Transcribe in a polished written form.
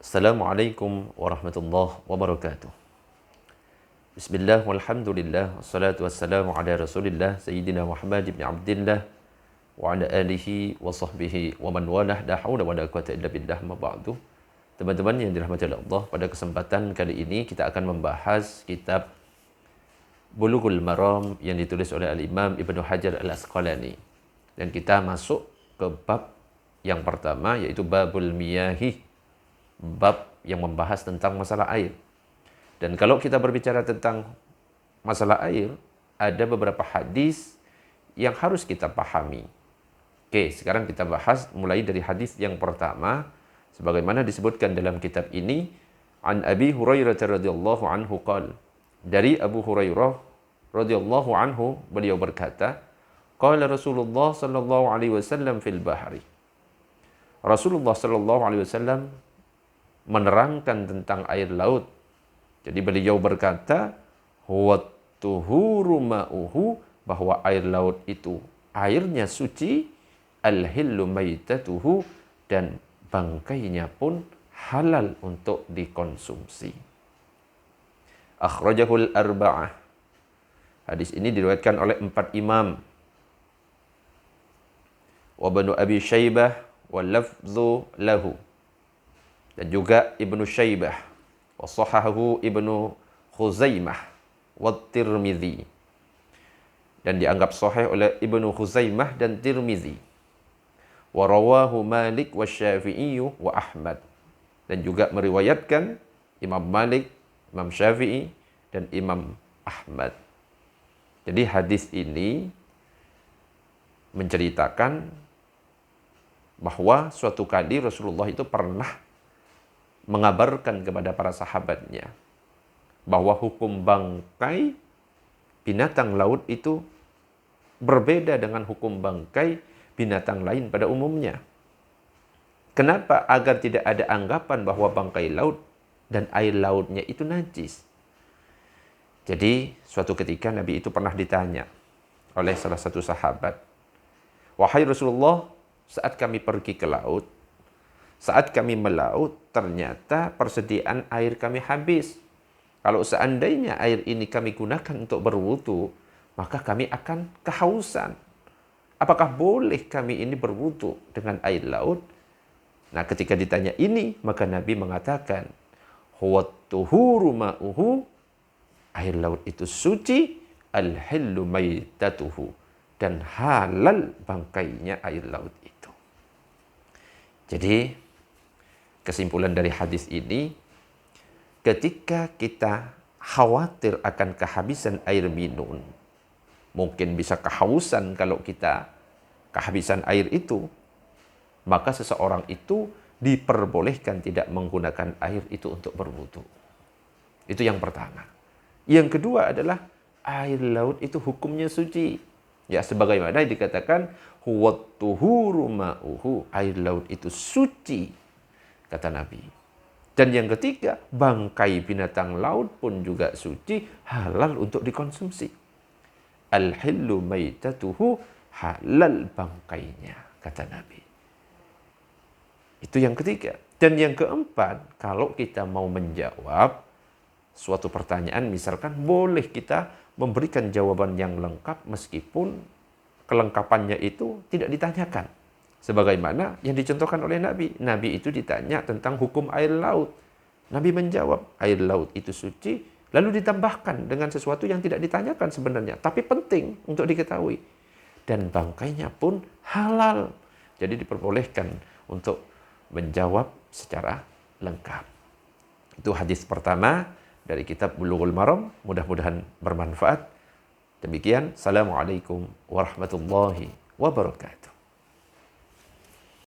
Assalamualaikum warahmatullahi wabarakatuh. Bismillah walhamdulillah wassalatu wassalamu ala Rasulillah Sayyidina Muhammad ibn Abdillah wa ala alihi wa sahbihi wa man walah, la haula wa la quwwata illa billah, ma ba'du. Teman-teman yang dirahmati Allah, pada kesempatan kali ini kita akan membahas kitab Bulughul Maram yang ditulis oleh Al-Imam Ibnu Hajar Al-Asqalani. Dan kita masuk ke bab yang pertama, yaitu babul miyahi, bab yang membahas tentang masalah air. Dan kalau kita berbicara tentang masalah air, ada beberapa hadis yang harus kita pahami. Oke, sekarang kita bahas mulai dari hadis yang pertama, sebagaimana disebutkan dalam kitab ini, an Abi Hurairah radhiyallahu anhu qala, dari Abu Hurairah radhiyallahu anhu, beliau berkata, qala Rasulullah sallallahu alaihi wasallam fil bahri. Rasulullah sallallahu alaihi wasallam menerangkan tentang air laut. Jadi beliau berkata, huwa tuhuru ma'uhu, bahwa air laut itu airnya suci, al-hillu maitatuhu, dan bangkainya pun halal untuk dikonsumsi. Akhrajahul arba'ah. Hadis ini diriwayatkan oleh 4 imam. Wa Ibnu Abi Syaibah wa lafdhu lahu. Dan juga Ibnu Syaibah, wa sahahahu Ibnu Khuzaimah, wa Tirmidzi. Dan dianggap sahih oleh Ibnu Khuzaimah dan Tirmidzi. Wa rawahu Malik wa Syafi'i wa Ahmad. Dan juga meriwayatkan Imam Malik, Imam Syafi'i, dan Imam Ahmad. Jadi hadis ini menceritakan bahwa suatu kali Rasulullah itu pernah mengabarkan kepada para sahabatnya bahwa hukum bangkai binatang laut itu berbeda dengan hukum bangkai binatang lain pada umumnya. Kenapa? Agar tidak ada anggapan bahwa bangkai laut dan air lautnya itu najis. Jadi suatu ketika Nabi itu pernah ditanya oleh salah satu sahabat, "Wahai Rasulullah, saat kami pergi ke laut, saat kami melaut, ternyata persediaan air kami habis. Kalau seandainya air ini kami gunakan untuk berwudu, maka kami akan kehausan. Apakah boleh kami ini berwudu dengan air laut?" Nah, ketika ditanya ini, maka Nabi mengatakan, huwa tuhuru ma'uhu, air laut itu suci, al-hillu maitatuhu, dan halal bangkainya air laut itu. Jadi kesimpulan dari hadis ini, ketika kita khawatir akan kehabisan air minum, mungkin bisa kehausan kalau kita kehabisan air itu, maka seseorang itu diperbolehkan tidak menggunakan air itu untuk berwudu. Itu yang pertama. Yang kedua adalah air laut itu hukumnya suci. Ya, sebagaimana dikatakan, huwa tuhuru ma'uhu, air laut itu suci, kata Nabi. Dan yang ketiga, bangkai binatang laut pun juga suci, halal untuk dikonsumsi. Al-hillu maitatuhu, halal bangkainya, kata Nabi. Itu yang ketiga. Dan yang keempat, kalau kita mau menjawab suatu pertanyaan, misalkan boleh kita memberikan jawaban yang lengkap meskipun kelengkapannya itu tidak ditanyakan. Sebagaimana yang dicontohkan oleh Nabi. Nabi itu ditanya tentang hukum air laut. Nabi menjawab, air laut itu suci, lalu ditambahkan dengan sesuatu yang tidak ditanyakan sebenarnya, tapi penting untuk diketahui. Dan bangkainya pun halal. Jadi diperbolehkan untuk menjawab secara lengkap. Itu hadis pertama dari kitab Bulughul Maram. Mudah-mudahan bermanfaat. Demikian, Assalamualaikum warahmatullahi wabarakatuh.